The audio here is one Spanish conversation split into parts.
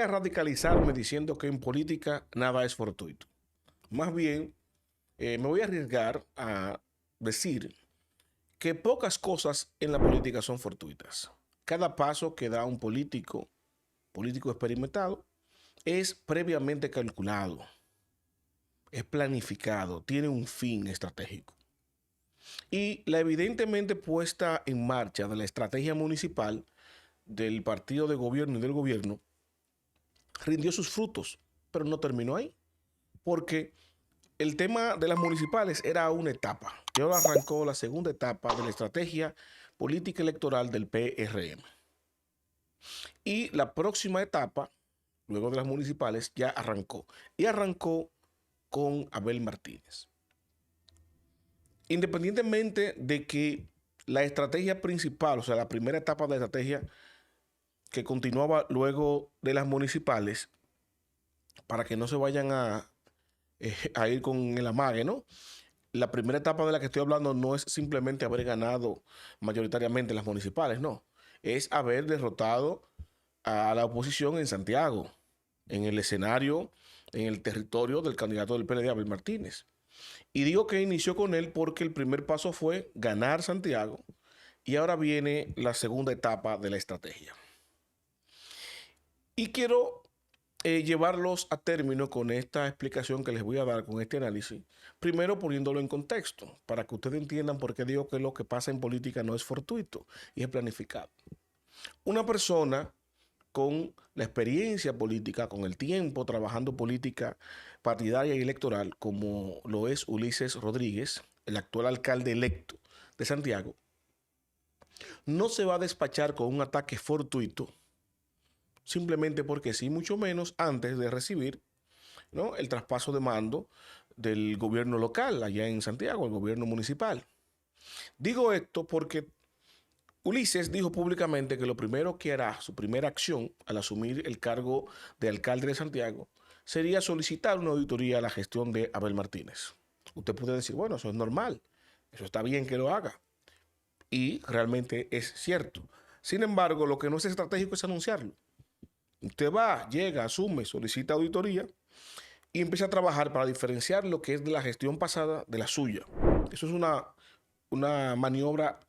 a radicalizarme diciendo que en política nada es fortuito. Más bien, me voy a arriesgar a decir que pocas cosas en la política son fortuitas. Cada paso que da un político experimentado, es previamente calculado, es planificado, tiene un fin estratégico. Y la evidentemente puesta en marcha de la estrategia municipal del partido de gobierno y del gobierno rindió sus frutos, pero no terminó ahí, porque el tema de las municipales era una etapa y ahora arrancó la segunda etapa de la estrategia política electoral del PRM. Y la próxima etapa, luego de las municipales, ya arrancó. Y arrancó con Abel Martínez. Independientemente de que la estrategia principal, o sea, la primera etapa de la estrategia que continuaba luego de las municipales, para que no se vayan a ir con el amague, ¿no? La primera etapa de la que estoy hablando no es simplemente haber ganado mayoritariamente las municipales, no. Es haber derrotado a la oposición en Santiago, en el escenario, en el territorio del candidato del PLD, Abel Martínez. Y digo que inició con él porque el primer paso fue ganar Santiago y ahora viene la segunda etapa de la estrategia. Y quiero llevarlos a término con esta explicación que les voy a dar, con este análisis, primero poniéndolo en contexto, para que ustedes entiendan por qué digo que lo que pasa en política no es fortuito y es planificado. Una persona con la experiencia política, con el tiempo trabajando política partidaria y electoral, como lo es Ulises Rodríguez, el actual alcalde electo de Santiago, no se va a despachar con un ataque fortuito, simplemente porque sí, mucho menos antes de recibir, ¿no?, el traspaso de mando del gobierno local allá en Santiago, el gobierno municipal. Digo esto porque Ulises dijo públicamente que lo primero que hará, su primera acción al asumir el cargo de alcalde de Santiago, sería solicitar una auditoría a la gestión de Abel Martínez. Usted puede decir, bueno, eso es normal, eso está bien que lo haga. Y realmente es cierto. Sin embargo, lo que no es estratégico es anunciarlo. Usted va, llega, asume, solicita auditoría y empieza a trabajar para diferenciar lo que es de la gestión pasada de la suya. Eso es una maniobra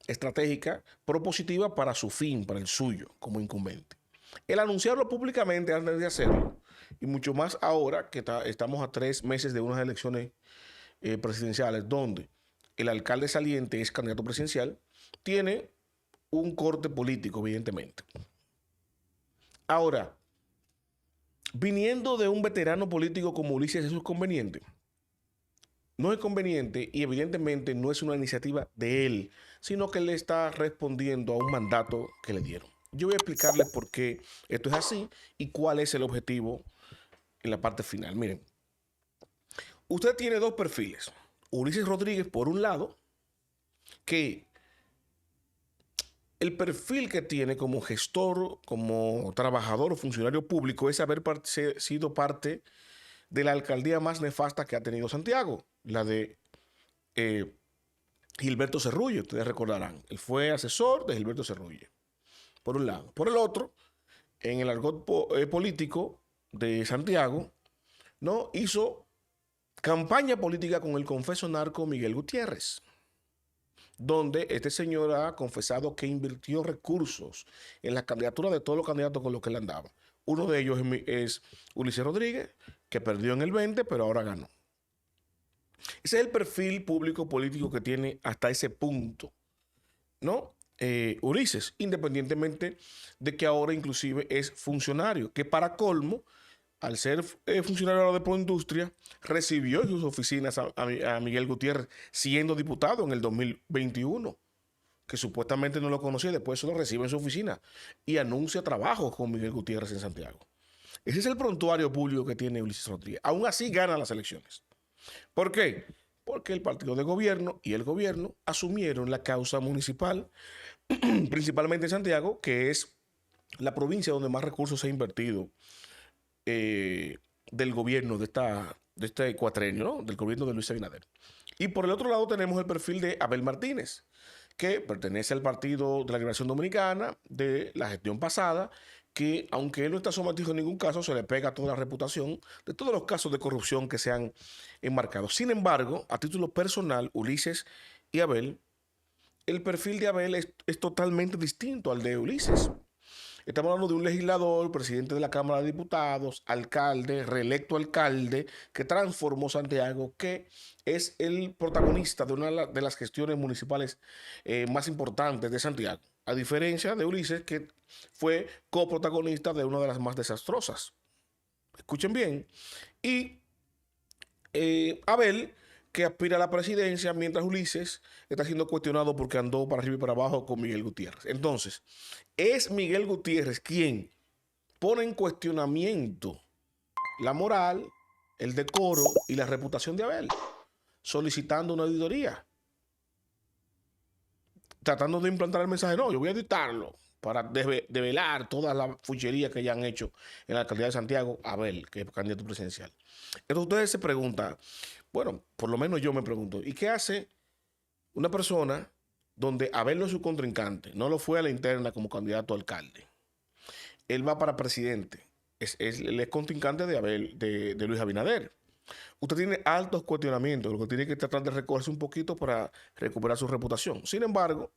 estratégica propositiva para su fin, para el suyo, como incumbente. El anunciarlo públicamente antes de hacerlo, y mucho más ahora que estamos a 3 meses de unas elecciones presidenciales, donde el alcalde saliente es candidato presidencial, tiene un corte político, evidentemente. Ahora, viniendo de un veterano político como Ulises, eso es conveniente. No es conveniente y evidentemente no es una iniciativa de él, sino que él le está respondiendo a un mandato que le dieron. Yo voy a explicarles por qué esto es así y cuál es el objetivo en la parte final. Miren, usted tiene dos perfiles. Ulises Rodríguez, por un lado, que el perfil que tiene como gestor, como trabajador o funcionario público es haber sido parte de la alcaldía más nefasta que ha tenido Santiago, la de Gilberto Cerrulle, ustedes recordarán. Él fue asesor de Gilberto Cerrulle, por un lado. Por el otro, en el argot político de Santiago, ¿no?, hizo campaña política con el confeso narco Miguel Gutiérrez, donde este señor ha confesado que invirtió recursos en la candidatura de todos los candidatos con los que él andaba. Uno de ellos es Ulises Rodríguez, que perdió en el 20, pero ahora ganó. Ese es el perfil público político que tiene hasta ese punto, ¿no? Ulises, independientemente de que ahora inclusive es funcionario, que para colmo, al ser funcionario de Proindustria, recibió en sus oficinas a Miguel Gutiérrez siendo diputado en el 2021, que supuestamente no lo conocía, después se lo recibe en su oficina y anuncia trabajo con Miguel Gutiérrez en Santiago. Ese es el prontuario público que tiene Ulises Rodríguez. Aún así gana las elecciones. ¿Por qué? Porque el partido de gobierno y el gobierno asumieron la causa municipal, principalmente en Santiago, que es la provincia donde más recursos se ha invertido del gobierno de este cuatrenio, ¿no?, del gobierno de Luis Abinader. Y por el otro lado tenemos el perfil de Abel Martínez, que pertenece al Partido de la Liberación Dominicana de la gestión pasada que, aunque él no está sometido en ningún caso, se le pega toda la reputación de todos los casos de corrupción que se han enmarcado. Sin embargo, a título personal, Ulises y Abel, el perfil de Abel es totalmente distinto al de Ulises. Estamos hablando de un legislador, presidente de la Cámara de Diputados, alcalde, reelecto alcalde, que transformó Santiago, que es el protagonista de una de las gestiones municipales más importantes de Santiago. A diferencia de Ulises, que fue coprotagonista de una de las más desastrosas. Escuchen bien. Y Abel, que aspira a la presidencia, mientras Ulises está siendo cuestionado porque andó para arriba y para abajo con Miguel Gutiérrez. Entonces, es Miguel Gutiérrez quien pone en cuestionamiento la moral, el decoro y la reputación de Abel, solicitando una auditoría, tratando de implantar el mensaje, no, yo voy a editarlo para develar toda la fuchería que ya han hecho en la alcaldía de Santiago, Abel, que es candidato presidencial. Entonces ustedes se preguntan, bueno, por lo menos yo me pregunto, ¿y qué hace una persona donde Abel no es su contrincante, no lo fue a la interna como candidato a alcalde? Él va para presidente, él es contrincante de Abel, de Luis Abinader. Usted tiene altos cuestionamientos, lo que tiene que tratar de recogerse un poquito para recuperar su reputación. Sin embargo,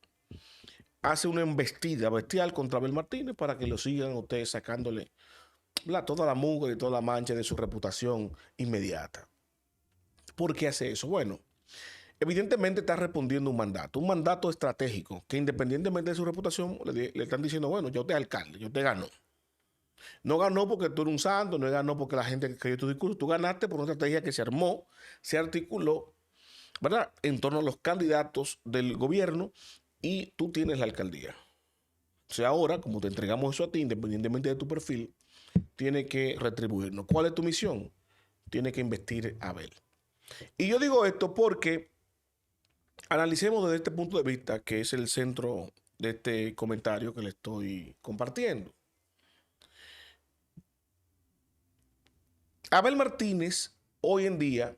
hace una embestida bestial contra Abel Martínez para que lo sigan ustedes sacándole toda la mugre y toda la mancha de su reputación inmediata. ¿Por qué hace eso? Bueno, evidentemente está respondiendo un mandato estratégico, que independientemente de su reputación, le están diciendo, bueno, yo te alcalde, yo te gano. No ganó porque tú eres un santo, no ganó porque la gente creyó tu discurso, tú ganaste por una estrategia que se armó, se articuló, ¿verdad?, en torno a los candidatos del gobierno y tú tienes la alcaldía. O sea, ahora, como te entregamos eso a ti, independientemente de tu perfil, tiene que retribuirnos. ¿Cuál es tu misión? Tiene que investir a Abel. Y yo digo esto porque analicemos desde este punto de vista, que es el centro de este comentario que le estoy compartiendo. Abel Martínez hoy en día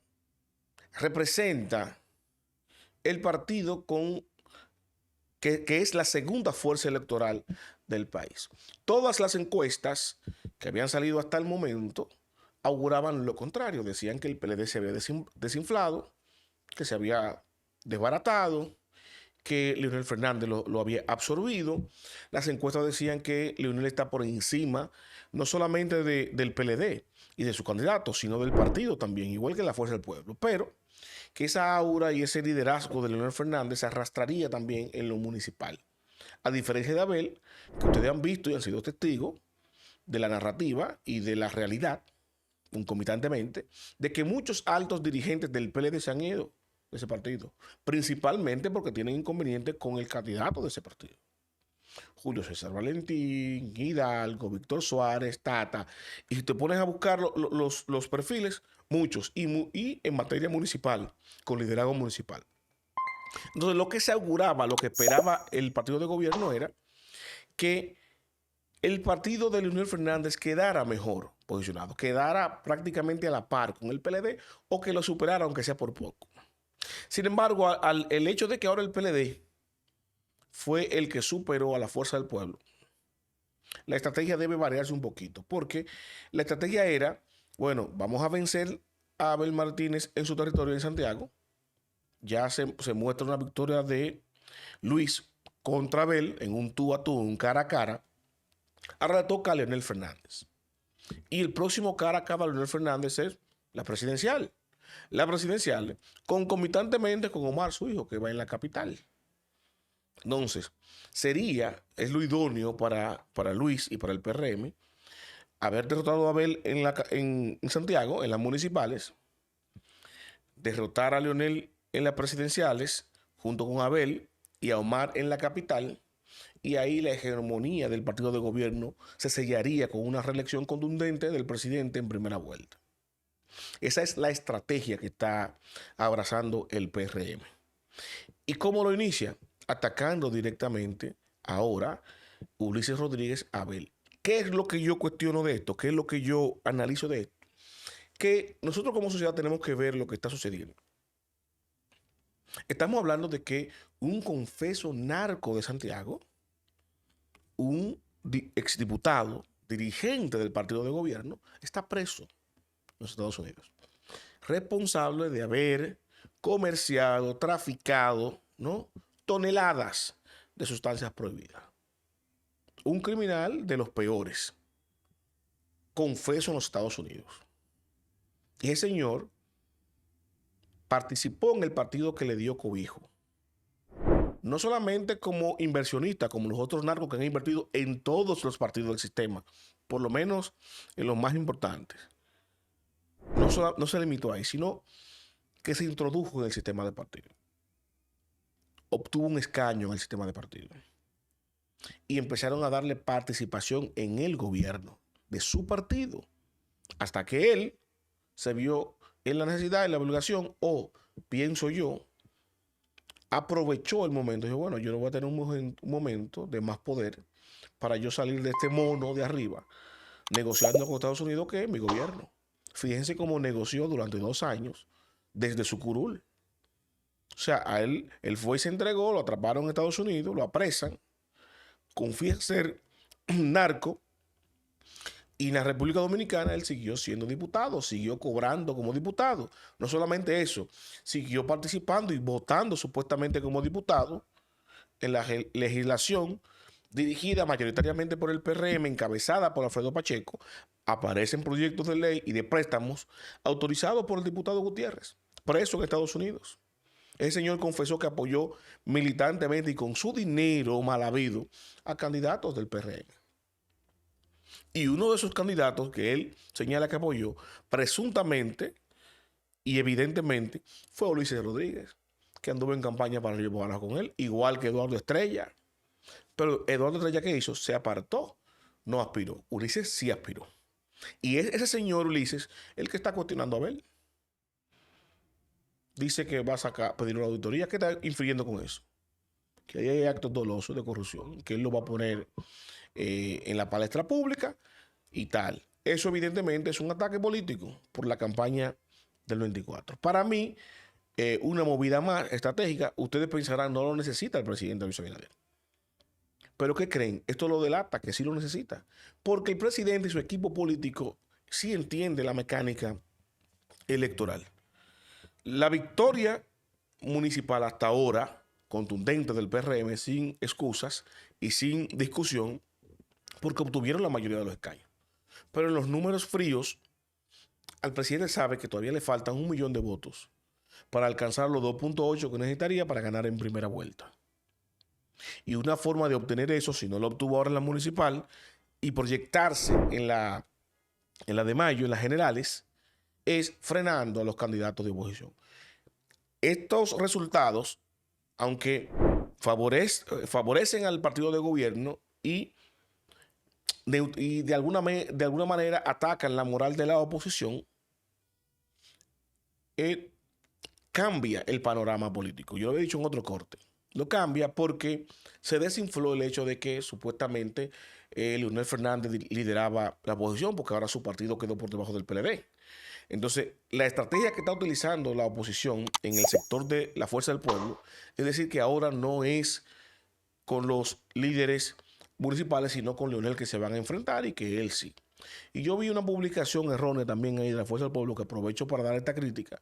representa el partido que es la segunda fuerza electoral del país. Todas las encuestas que habían salido hasta el momento auguraban lo contrario. Decían que el PLD se había desinflado, que se había desbaratado, que Leonel Fernández lo había absorbido. Las encuestas decían que Leonel está por encima no solamente del PLD y de su candidato, sino del partido también, igual que la Fuerza del Pueblo. Pero que esa aura y ese liderazgo de Leonel Fernández se arrastraría también en lo municipal. A diferencia de Abel, que ustedes han visto y han sido testigos de la narrativa y de la realidad, concomitantemente, de que muchos altos dirigentes del PLD se han ido de ese partido, principalmente porque tienen inconvenientes con el candidato de ese partido. Julio César Valentín, Hidalgo, Víctor Suárez, Tata. Y si te pones a buscar los perfiles, muchos, y en materia municipal, con liderazgo municipal. Entonces, lo que se auguraba, lo que esperaba el partido de gobierno era que el partido de Leonel Fernández quedara mejor posicionado, quedara prácticamente a la par con el PLD o que lo superara, aunque sea por poco. Sin embargo, el hecho de que ahora el PLD fue el que superó a la Fuerza del Pueblo, la estrategia debe variarse un poquito, porque la estrategia era, bueno, vamos a vencer a Abel Martínez en su territorio en Santiago. Ya se muestra una victoria de Luis contra Abel en un tú a tú, un cara a cara. Ahora le toca a Leonel Fernández. Y el próximo cara a cara de Leonel Fernández es la presidencial. La presidencial, concomitantemente con Omar, su hijo, que va en la capital. Entonces, es lo idóneo para Luis y para el PRM, haber derrotado a Abel en Santiago, en las municipales, derrotar a Leonel en las presidenciales, junto con Abel y a Omar en la capital, y ahí la hegemonía del partido de gobierno se sellaría con una reelección contundente del presidente en primera vuelta. Esa es la estrategia que está abrazando el PRM. ¿Y cómo lo inicia? Atacando directamente ahora Ulises Rodríguez Abel. ¿Qué es lo que yo cuestiono de esto? ¿Qué es lo que yo analizo de esto? Que nosotros como sociedad tenemos que ver lo que está sucediendo. Estamos hablando de que un confeso narco de Santiago, un exdiputado, dirigente del partido de gobierno, está preso en los Estados Unidos, responsable de haber comerciado, traficado, ¿no?, toneladas de sustancias prohibidas. Un criminal de los peores, confeso, en los Estados Unidos. Y ese señor participó en el partido que le dio cobijo. No solamente como inversionista, como los otros narcos que han invertido en todos los partidos del sistema, por lo menos en los más importantes. No se limitó ahí, sino que se introdujo en el sistema de partido. Obtuvo un escaño en el sistema de partido. Y empezaron a darle participación en el gobierno de su partido. Hasta que él se vio en la necesidad, en la obligación, o pienso yo, aprovechó el momento. Dijo, bueno, yo no voy a tener un momento de más poder para yo salir de este mono de arriba, negociando con Estados Unidos, que es mi gobierno. Fíjense cómo negoció durante 2 años desde su curul. O sea, a él fue y se entregó, lo atraparon en Estados Unidos, lo apresan, confía ser narco, y en la República Dominicana él siguió siendo diputado, siguió cobrando como diputado. No solamente eso, siguió participando y votando supuestamente como diputado en la legislación dirigida mayoritariamente por el PRM, encabezada por Alfredo Pacheco. Aparecen proyectos de ley y de préstamos autorizados por el diputado Gutiérrez, preso en Estados Unidos. Ese señor confesó que apoyó militantemente y con su dinero mal habido a candidatos del PRM. Y uno de esos candidatos que él señala que apoyó, presuntamente y evidentemente, fue Ulises Rodríguez, que anduvo en campaña para Río Bogotá con él, igual que Eduardo Estrella. Pero Eduardo Estrella, ¿qué hizo? Se apartó, no aspiró. Ulises sí aspiró. Y es ese señor Ulises el que está cuestionando a Abel. Dice que va a pedir una auditoría. ¿Qué está infiriendo con eso? Que ahí hay actos dolosos de corrupción, que él lo va a poner en la palestra pública y tal. Eso evidentemente es un ataque político por la campaña del 24. Para mí, una movida más estratégica. Ustedes pensarán, no lo necesita el presidente Luis Abinader. ¿Pero qué creen? Esto lo delata, que sí lo necesita. Porque el presidente y su equipo político sí entiende la mecánica electoral. La victoria municipal hasta ahora, contundente del PRM, sin excusas y sin discusión, porque obtuvieron la mayoría de los escaños. Pero en los números fríos, al presidente sabe que todavía le faltan 1 millón de votos para alcanzar los 2.8 que necesitaría para ganar en primera vuelta. Y una forma de obtener eso, si no lo obtuvo ahora en la municipal, y proyectarse en la de mayo, en las generales, es frenando a los candidatos de oposición. Estos resultados, aunque favorecen al partido de gobierno y de alguna manera atacan la moral de la oposición, cambia el panorama político. Yo lo he dicho en otro corte. Lo cambia porque se desinfló el hecho de que supuestamente Leonel Fernández lideraba la oposición, porque ahora su partido quedó por debajo del PLD. Entonces, la estrategia que está utilizando la oposición en el sector de la Fuerza del Pueblo es decir que ahora no es con los líderes municipales, sino con Leonel que se van a enfrentar y que él sí. Y yo vi una publicación errónea también ahí de la Fuerza del Pueblo, que aprovecho para dar esta crítica,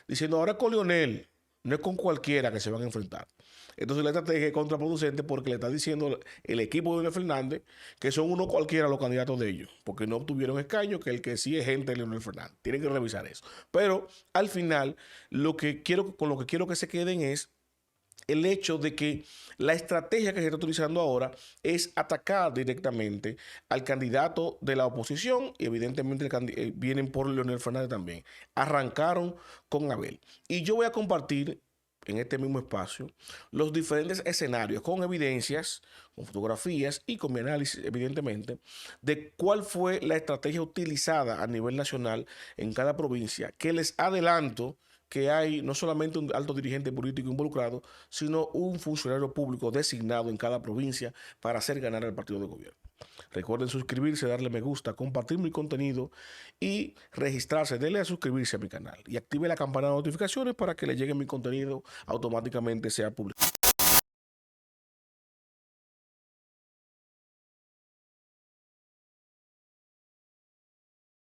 diciendo ahora es con Leonel, no es con cualquiera que se van a enfrentar. Entonces la estrategia es contraproducente porque le está diciendo el equipo de Leonel Fernández que son uno cualquiera los candidatos de ellos, porque no obtuvieron escaño, que el que sí es gente de Leonel Fernández. Tienen que revisar eso. Pero al final, con lo que quiero que se queden es el hecho de que la estrategia que se está utilizando ahora es atacar directamente al candidato de la oposición y evidentemente vienen por Leonel Fernández también. Arrancaron con Abel. Y yo voy a compartir en este mismo espacio los diferentes escenarios con evidencias, con fotografías y con mi análisis, evidentemente, de cuál fue la estrategia utilizada a nivel nacional en cada provincia, que les adelanto que hay no solamente un alto dirigente político involucrado, sino un funcionario público designado en cada provincia para hacer ganar al partido de gobierno. Recuerden suscribirse, darle me gusta, compartir mi contenido y registrarse. Denle a suscribirse a mi canal y active la campana de notificaciones para que le llegue mi contenido automáticamente sea publicado.